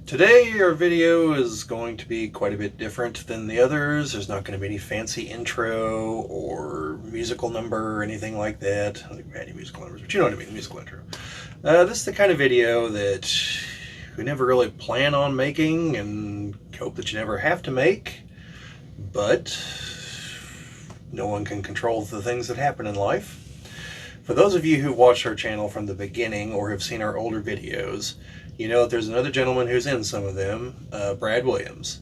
Today our video is going to be quite a bit different than the others. There's not going to be any fancy intro or musical number or anything like that. I don't think we had any musical numbers, but you know what I mean, the musical intro. This is the kind of video that we never really plan on making and hope that you never have to make, but no one can control the things that happen in life. For those of you who watched our channel from the beginning or have seen our older videos, you know that there's another gentleman who's in some of them, Brad Williams.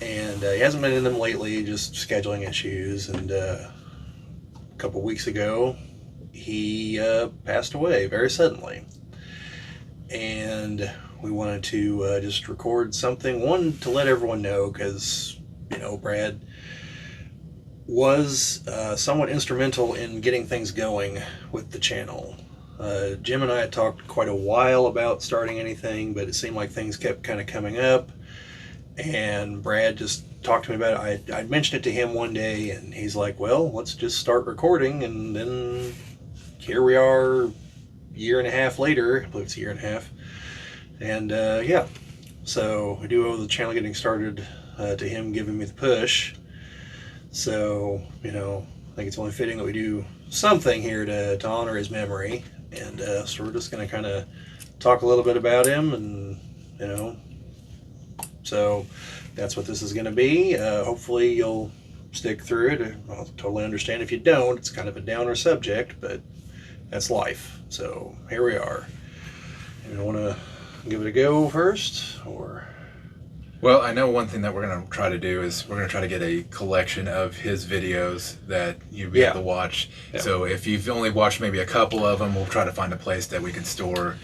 And he hasn't been in them lately, just scheduling issues. And a couple weeks ago, he passed away very suddenly. And we wanted to just record something, one, to let everyone know, because, you know, Brad was somewhat instrumental in getting things going with the channel. Jim and I had talked quite a while about starting anything, but it seemed like things kept kind of coming up, and Brad just talked to me about it. I'd mentioned it to him one day, and he's like, well, let's just start recording, and then here we are a year and a half later. I believe it's a year and a half, and yeah, so I do owe the channel getting started to him giving me the push. So, you know, I think it's only fitting that we do something here to honor his memory. And so we're just going to kind of talk a little bit about him, and, you know, so that's what this is going to be. Hopefully you'll stick through it. I'll totally understand if you don't. It's kind of a downer subject, but that's life. So here we are. You want to give it a go first, or? Well, I know one thing that we're going to try to do is we're going to try to get a collection of his videos that you'll be able to watch. Yeah. So if you've only watched maybe a couple of them, we'll try to find a place that we can store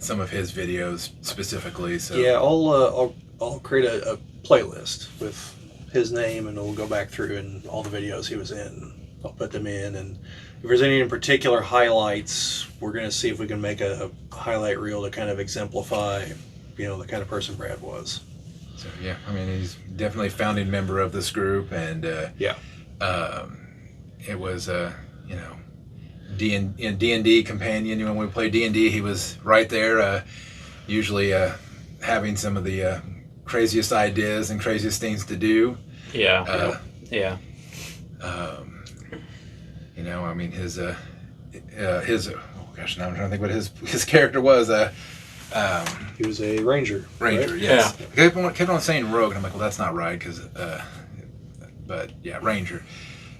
some of his videos specifically. So yeah, I'll create a playlist with his name, and we'll go back through and all the videos he was in. I'll put them in, and if there's any in particular highlights, we're going to see if we can make a highlight reel to kind of exemplify, you know, the kind of person Brad was. So yeah, I mean, he's definitely a founding member of this group, and yeah, it was you know, D&D companion. When we played D&D, he was right there, usually having some of the craziest ideas and craziest things to do. Yeah. You know, I mean, his oh gosh, now I'm trying to think what his character was. He was a ranger. Ranger, right? yes. Yeah. I kept on saying rogue, and I'm like, well, that's not right, because, but yeah, ranger.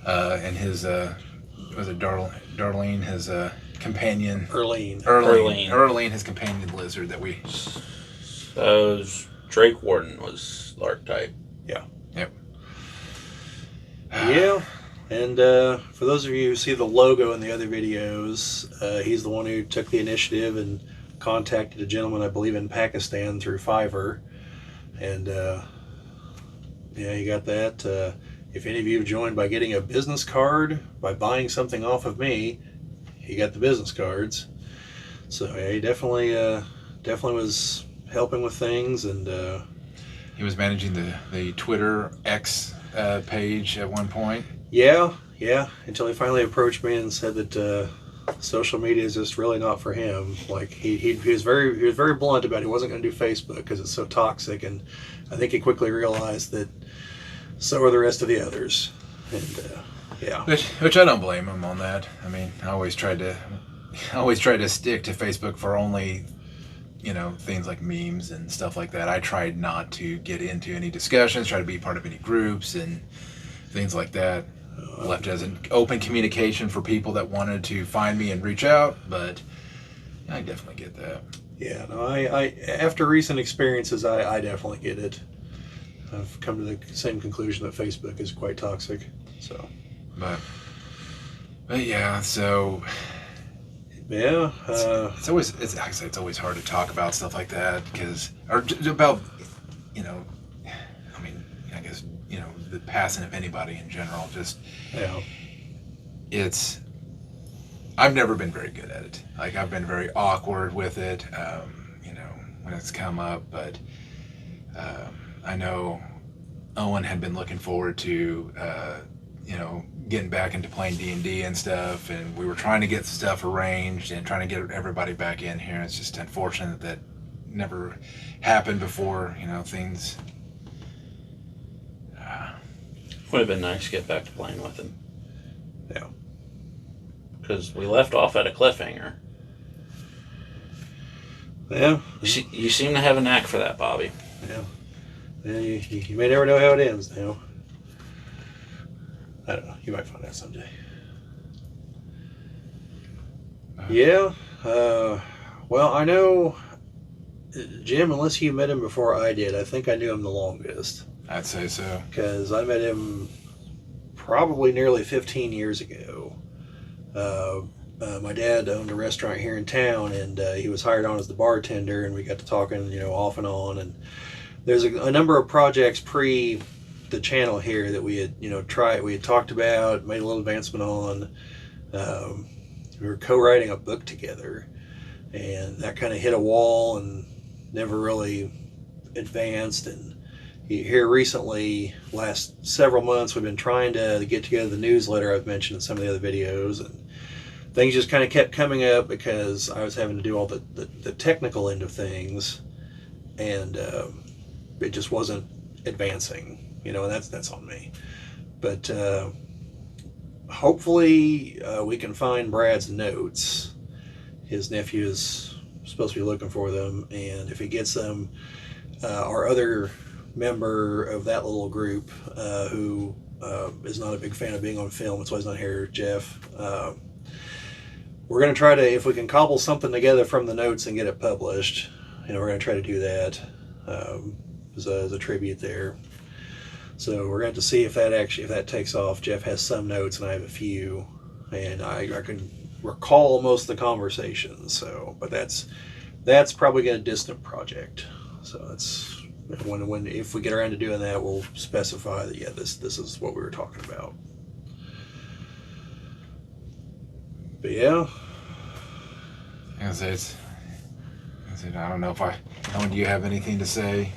And his, was it Darlene, his companion? Erlene, his companion lizard that we... Drake Warden was the archetype. Yeah. Yep. Yeah. And for those of you who see the logo in the other videos, he's the one who took the initiative and contacted a gentleman, I believe, in Pakistan through Fiverr. And yeah, you got that. If any of you have joined by getting a business card, by buying something off of me, he got the business cards. So yeah, he definitely was helping with things, and he was managing the Twitter X page at one point. Yeah, until he finally approached me and said that social media is just really not for him. Like he was very blunt about it. He wasn't going to do Facebook because it's so toxic, and I think he quickly realized that so are the rest of the others. And yeah, which I don't blame him on that. I mean, I always tried to stick to Facebook for only, you know, things like memes and stuff like that. I tried not to get into any discussions, try to be part of any groups and things like that. Left as an open communication for people that wanted to find me and reach out, but I definitely get that. Yeah, no, I after recent experiences, I definitely get it. I've come to the same conclusion that Facebook is quite toxic. So, but yeah, so yeah, it's always hard to talk about stuff like that or about, you know, I mean, I guess, you know, the passing of anybody in general. Just I've never been very good at it. Like, I've been very awkward with it, you know, when it's come up. But I know Owen had been looking forward to, you know, getting back into playing D&D and stuff, and we were trying to get stuff arranged and trying to get everybody back in here. It's just unfortunate that never happened before. Things. Would have been nice to get back to playing with him. Yeah. Because we left off at a cliffhanger. Yeah. You seem to have a knack for that, Bobby. Yeah. Yeah, you may never know how it ends now. I don't know. You might find out someday. Yeah. Well, I know Jim, unless you met him before I did, I think I knew him the longest. I'd say so. Because I met him probably nearly 15 years ago. My dad owned a restaurant here in town, and he was hired on as the bartender, and we got to talking, off and on. And there's a number of projects pre the channel here that we had, we had talked about, made a little advancement on. We were co-writing a book together, and that kind of hit a wall and never really advanced. And here recently, last several months, we've been trying to get together the newsletter I've mentioned in some of the other videos, and things just kind of kept coming up because I was having to do all the technical end of things, and it just wasn't advancing, and that's on me. But hopefully we can find Brad's notes. His nephew is supposed to be looking for them, and if he gets them, our other member of that little group who is not a big fan of being on film, that's why he's not here, Jeff, we're going to try to, if we can cobble something together from the notes and get it published, we're going to try to do that as a tribute there. So we're going to have to see if that takes off. Jeff has some notes and I have a few, and I can recall most of the conversations. So, but that's probably a distant project. So that's when if we get around to doing that, we'll specify that this is what we were talking about. But yeah. I don't know if Owen, do you have anything to say?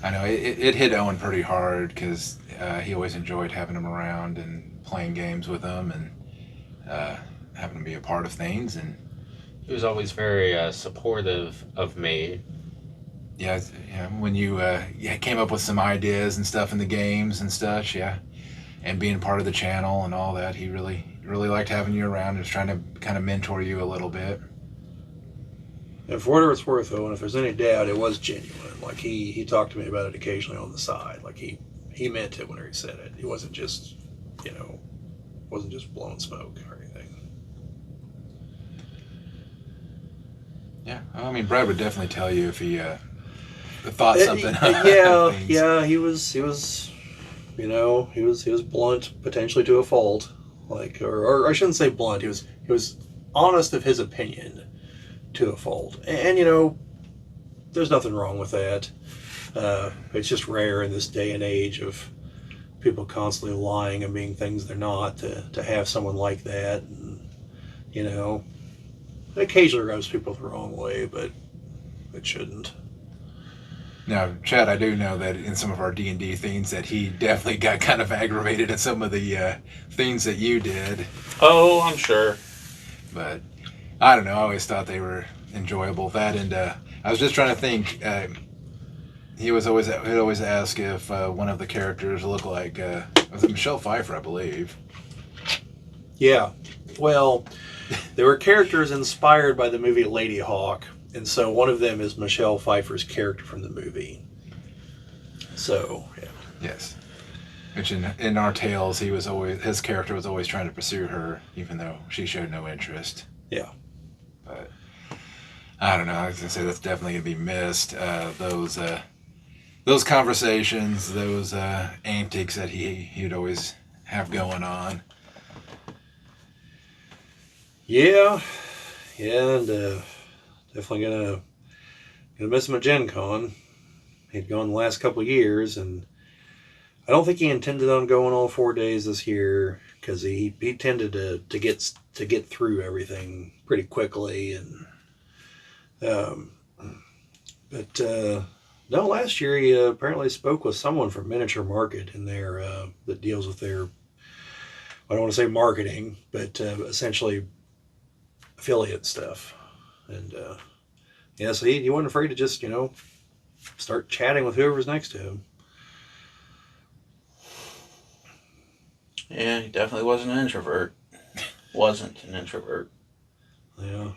I know it hit Owen pretty hard because he always enjoyed having him around and playing games with him and having him be a part of things. And he was always very supportive of me. Yeah, when you came up with some ideas and stuff in the games and such, and being part of the channel and all that, he really liked having you around and was trying to kind of mentor you a little bit. And for whatever it's worth, though, and if there's any doubt, it was genuine. Like he talked to me about it occasionally on the side. Like he meant it when he said it. He wasn't just blowing smoke or anything. Yeah, I mean, Brad would definitely tell you if he thought something. Yeah, he was blunt, potentially to a fault. Like, or I shouldn't say blunt. He was honest of his opinion to a fault, and there's nothing wrong with that. It's just rare in this day and age of people constantly lying and being things they're not to have someone like that, and it occasionally rubs people the wrong way, but it shouldn't. Now, Chad, I do know that in some of our D&D things that he definitely got kind of aggravated at some of the things that you did. Oh, I'm sure. But I don't know. I always thought they were enjoyable. That and I was just trying to think. He'd always ask if one of the characters looked like was it Michelle Pfeiffer, I believe. Yeah. Well, there were characters inspired by the movie Lady Hawk, and so one of them is Michelle Pfeiffer's character from the movie. So, yeah. Yes. Which in our tales, his character was always trying to pursue her, even though she showed no interest. Yeah. But I don't know. I was gonna say that's definitely gonna be missed. Those conversations, those antics that he'd always have going on. Yeah, and definitely gonna miss him at Gen Con. He'd gone the last couple of years, and I don't think he intended on going all 4 days this year because he tended to get through everything pretty quickly, and but no, last year he apparently spoke with someone from Miniature Market in there that deals with their, I don't want to say marketing, but essentially affiliate stuff, and Yeah, so he wasn't afraid to just, start chatting with whoever's next to him. Yeah, he definitely wasn't an introvert. Wasn't an introvert. Yeah.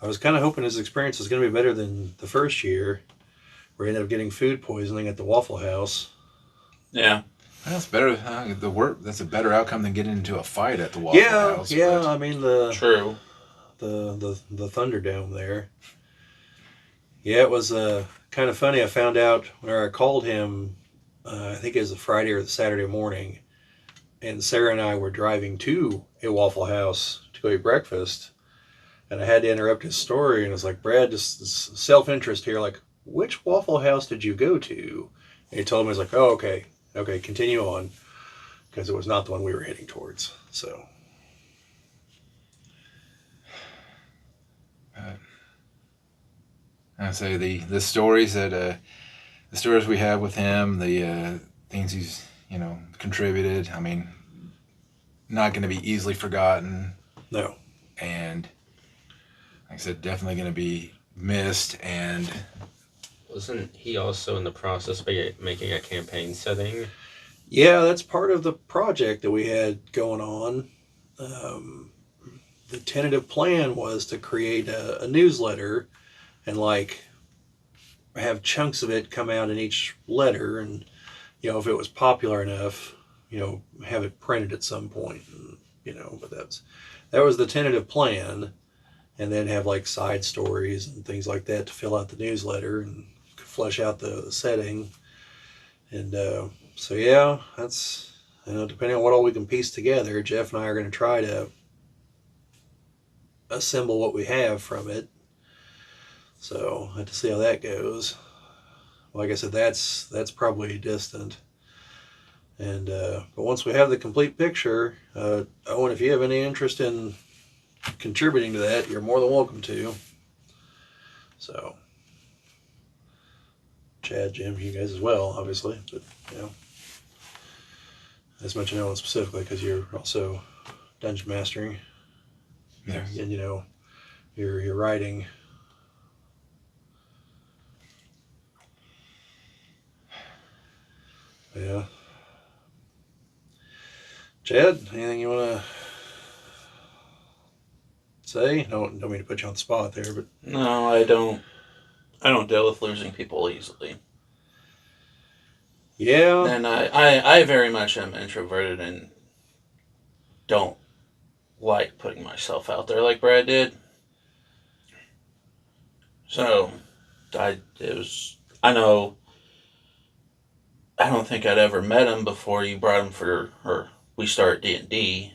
I was kind of hoping his experience was going to be better than the first year, where he ended up getting food poisoning at the Waffle House. Yeah. That's better. That's a better outcome than getting into a fight at the Waffle Yeah, House. yeah. But I mean True. the Thunderdome there. Yeah, it was kind of funny. I found out when I called him. I think it was the Friday or the Saturday morning, and Sarah and I were driving to a Waffle House to go eat breakfast, and I had to interrupt his story, and it's like, Brad, just self interest here. Like, which Waffle House did you go to? And he told me, he's like, oh, okay, continue on, because it was not the one we were heading towards. So. I say the stories that the stories we have with him, the things he's contributed. I mean, not going to be easily forgotten, No. and like I said, definitely going to be missed. And Wasn't he also in the process of making a campaign setting? Yeah, that's part of the project that we had going on. Um, the tentative plan was to create a newsletter and like have chunks of it come out in each letter, and if it was popular enough, have it printed at some point. And, but that was the tentative plan, and then have like side stories and things like that to fill out the newsletter and flesh out the setting. And so yeah, that's depending on what all we can piece together. Jeff and I are going to try to assemble what we have from it. So I have to see how that goes. Like I said, that's probably distant. And but once we have the complete picture, Owen, if you have any interest in contributing to that, you're more than welcome to. So, Chad, Jim, you guys as well, obviously, but as mentioned, Owen specifically because you're also dungeon mastering, yes. and you're writing. Yeah. Chad, anything you want to say? Don't mean to put you on the spot there, but No, I don't. I don't deal with losing people easily. yeah, And I very much am introverted and don't like putting myself out there like Brad did. So I know I don't think I'd ever met him before you brought him or we started D&D.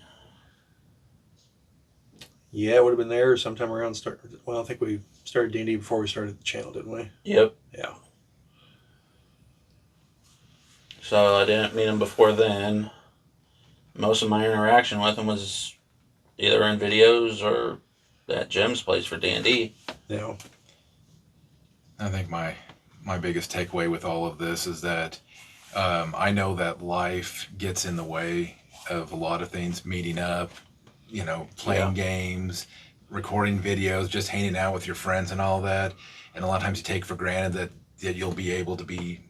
yeah, it would have been there sometime around start. Well, I think we started D&D before we started the channel, didn't we? Yep. Yeah. So I didn't meet him before then. Most of my interaction with him was either in videos or at Jim's place for D&D. Yeah. I think my biggest takeaway with all of this is that I know that life gets in the way of a lot of things, meeting up, playing games, recording videos, just hanging out with your friends and all that. And a lot of times you take for granted that you'll be able to be,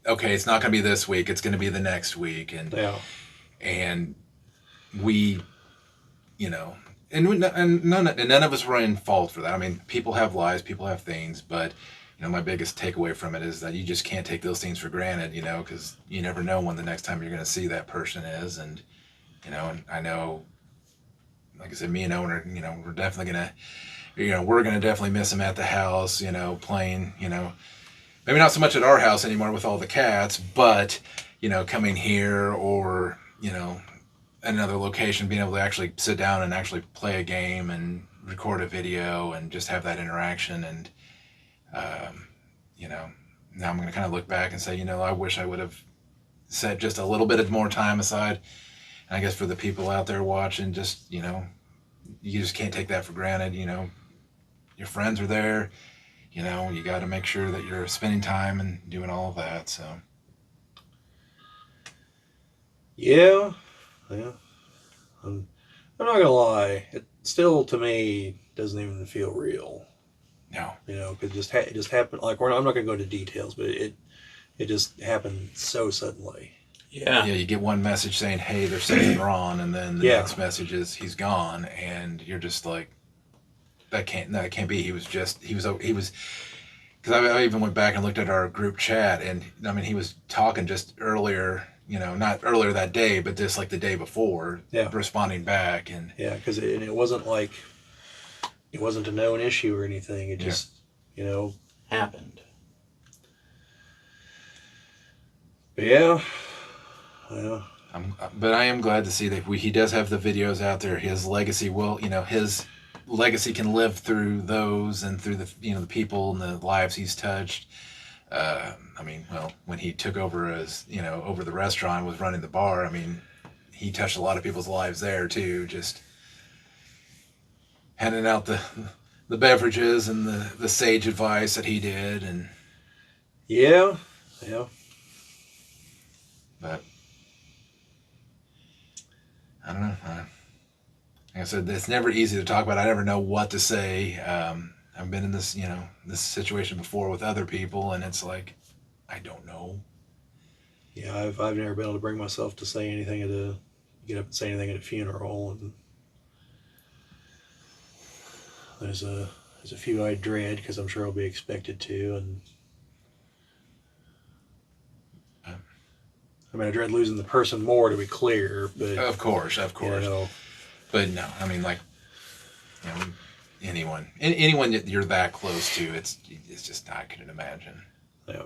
okay, it's not going to be this week, it's going to be the next week. And we, and none of us were in fault for that. I mean, people have lives, people have things, but my biggest takeaway from it is that you just can't take those things for granted, because you never know when the next time you're going to see that person is. And and I know, like I said, me and Owen are, we're definitely gonna, we're gonna definitely miss him at the house, playing, maybe not so much at our house anymore with all the cats, but coming here or another location, being able to actually sit down and actually play a game and record a video and just have that interaction. And now I'm going to kind of look back and say, I wish I would have set just a little bit of more time aside. And I guess for the people out there watching, just you just can't take that for granted. Your friends are there. You got to make sure that you're spending time and doing all of that. So Yeah. I'm not gonna lie. It still, to me, doesn't even feel real. No. You know, it just happened. Like I'm not going to go into details, but it just happened so suddenly. Yeah. Yeah, you get one message saying, "Hey, there's something wrong," and then the Yeah. next message is he's gone, and you're just like, that can't be. He was because I even went back and looked at our group chat, and I mean, he was talking just earlier, you know, not earlier that day, but just like the day before, Yeah. responding back, and Yeah, because it wasn't like it wasn't a known issue or anything. It Yeah. just, you know, Happened. but yeah. Well, but I am glad to see that he does have the videos out there. His legacy will, you know, his legacy can live through those and through the, you know, the people and the lives he's touched. I mean, well, when he took over as, you know, over the restaurant, was running the bar, I mean, he touched a lot of people's lives there too, just handing out the beverages and the sage advice that he did. And yeah. but I don't know. Like I said, it's never easy to talk about. I never know what to say. I've been in this, you know, this situation before with other people, and it's like, I don't know. Yeah, I've never been able to bring myself to say anything get up and say anything at a funeral, and there's a few I dread because I'm sure I'll be expected to, and I mean I dread losing the person more, to be clear, but Of course. you know, But no, I mean, like, you know, anyone that you're that close to, it's just, I couldn't imagine. yeah.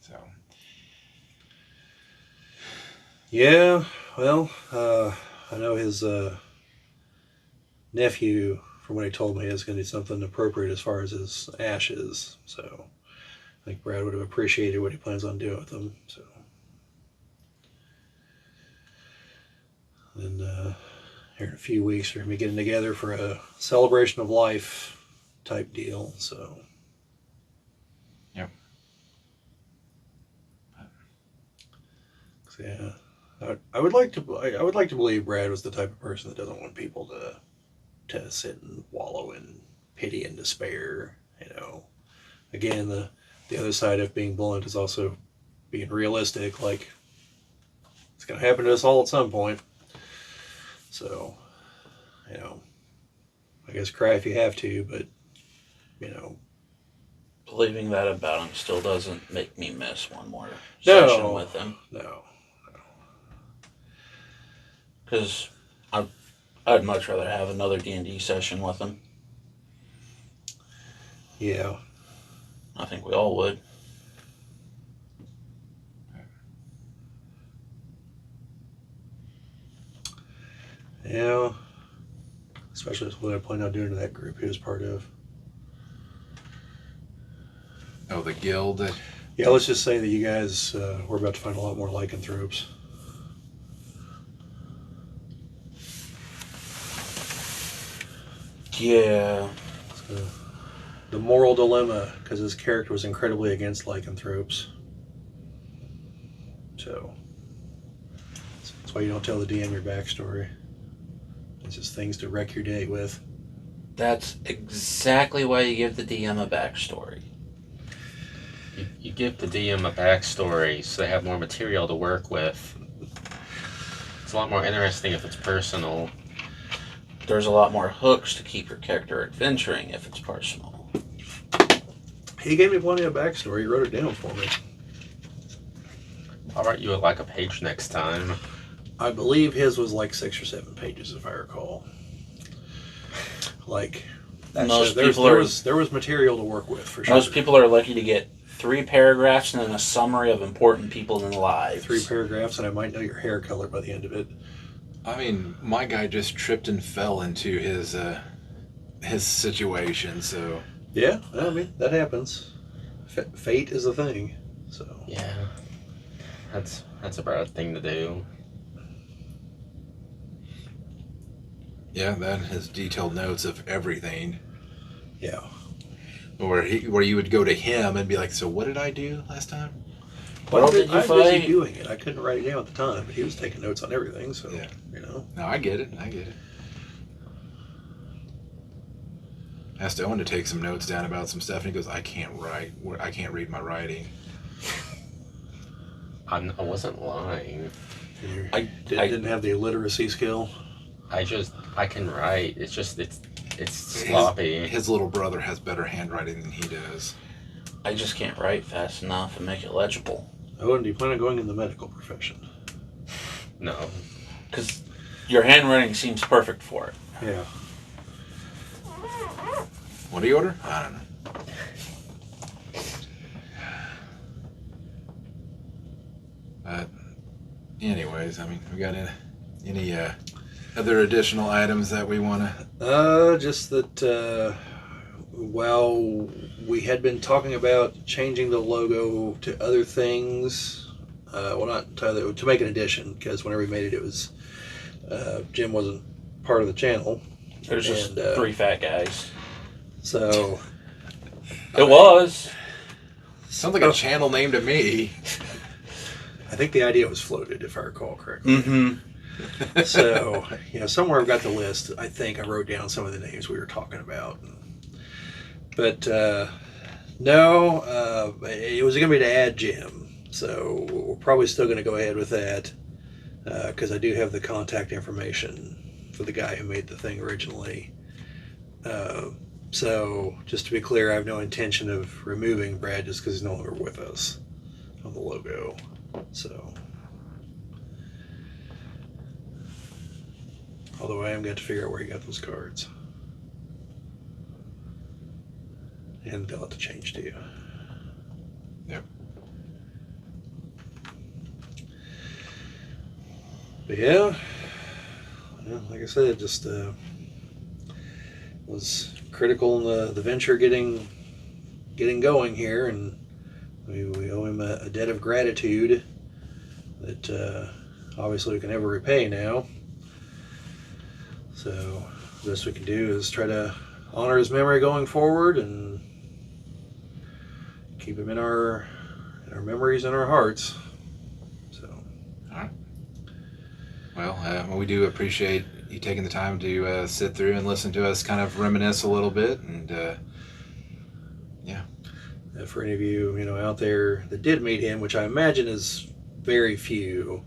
So Yeah, well, I know his nephew, from what he told me, is going to do something appropriate as far as his ashes. So I think Brad would have appreciated what he plans on doing with them. So, and here in a few weeks, we're going to be getting together for a celebration of life type deal. So, Yep. yeah. I would like to believe Brad was the type of person that doesn't want people to sit and wallow in pity and despair. You know, again, the other side of being blunt is also being realistic. Like, it's going to happen to us all at some point. So, you know, I guess cry if you have to, but you know, Believing that about him still doesn't make me miss one more No. session with him. no. Because I'd much rather have another D&D session with him. Yeah. I think we all would. Yeah. Especially with what I plan on doing to that group he was part of. Oh, the guild. Yeah, let's just say that you guys, we're about to find a lot more lycanthropes. Yeah. So, the moral dilemma, because his character was incredibly against lycanthropes. So, that's why you don't tell the DM your backstory. It's just things to wreck your day with. That's exactly why you give the DM a backstory. You give the DM a backstory so they have more material to work with. It's a lot more interesting if it's personal. There's a lot more hooks to keep your character adventuring if it's personal. He gave me plenty of backstory. He wrote it down for me. I'll write you like a page next time. I believe his was like 6 or 7 pages, if I recall. Like, Most there people are- was material to work with for sure. Most people are lucky to get 3 paragraphs and then a summary of important people in their lives. 3 paragraphs, and I might know your hair color by the end of it. I mean, my guy just tripped and fell into his situation. So Yeah, I mean that happens. Fate is a thing. So Yeah. That's a bad thing to do. yeah, that has detailed notes of everything. yeah, Where you would go to him and be like, "So what did I do last time?" Well, did you I was busy fight? doing it. I couldn't write it down at the time, but he was taking notes on everything. So Yeah. you know, No, I get it. asked Owen to take some notes down about some stuff, and he goes, "I can't write. I can't read my writing." I wasn't lying. I Didn't have the illiteracy skill. I can write. It's just it's sloppy. His little brother has better handwriting than he does. I just can't write fast enough and make it legible. Oh, and do you plan on going in the medical profession? No. Because your handwriting seems perfect for it. Yeah. What do you order? I don't know. But anyways, I mean, we got any other additional items that we want to? Just that while we had been talking about changing the logo to other things, well, not to, to make an addition, because whenever we made it, it was Jim wasn't part of the channel. It was just And, 3 fat guys. So It was. Sounds like a channel name to me. I think the idea was floated, if I recall correctly. Mm-hmm. So, somewhere I've got the list. I think I wrote down some of the names we were talking about. But no, it was going to be to add Jim. So we're probably still going to go ahead with that because I do have the contact information for the guy who made the thing originally. So just to be clear, I have no intention of removing Brad just because he's no longer with us on the logo. So, although I am going to figure out where he got those cards. And they'll have to change to you. Yep. But yeah, like I said, just was critical in the venture getting going here, and we owe him a debt of gratitude that obviously we can never repay now. So the best we can do is try to honor his memory going forward and keep him in our memories and our hearts. So, All right. Well, we do appreciate you taking the time to sit through and listen to us kind of reminisce a little bit, and yeah. for any of you out there that did meet him, which I imagine is very few,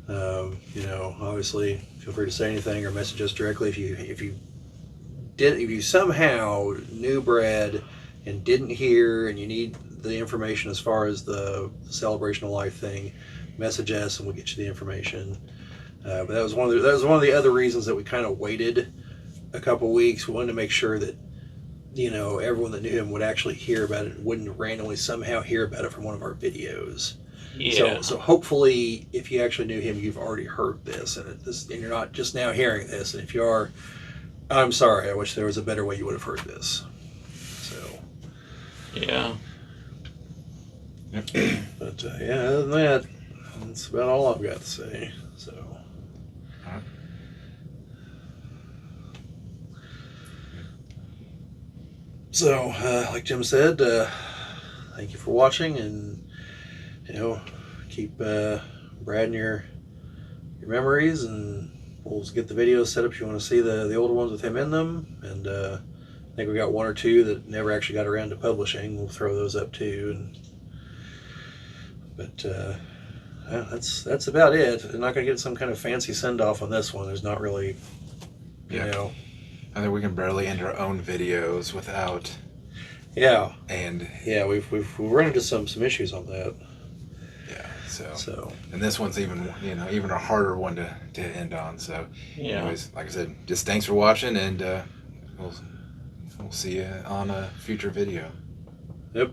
obviously feel free to say anything or message us directly if you somehow knew Brad and didn't hear and you need the information as far as the Celebration of Life thing, message us and we'll get you the information. But that was one of the other reasons that we kind of waited a couple weeks. We wanted to make sure that everyone that knew him would actually hear about it and wouldn't randomly somehow hear about it from one of our videos. Yeah. So hopefully, if you actually knew him, you've already heard this, and you're not just now hearing this. And if you are, I'm sorry. I wish there was a better way you would have heard this. So. Yeah. But yeah, other than that, that's about all I've got to say. So. So, like Jim said, thank you for watching, and keep Brad in your memories, and we'll get the videos set up if you want to see the older ones with him in them. And I think we got 1 or 2 that never actually got around to publishing. We'll throw those up too. But that's about it. I'm not going to get some kind of fancy send off on this one. There's not really, I think we can barely end our own videos without. Yeah. And yeah, we've run into some issues on that. Yeah. So. And this one's even a harder one to end on. So. Yeah. Anyways, like I said, just thanks for watching, and we'll see you on a future video. Yep.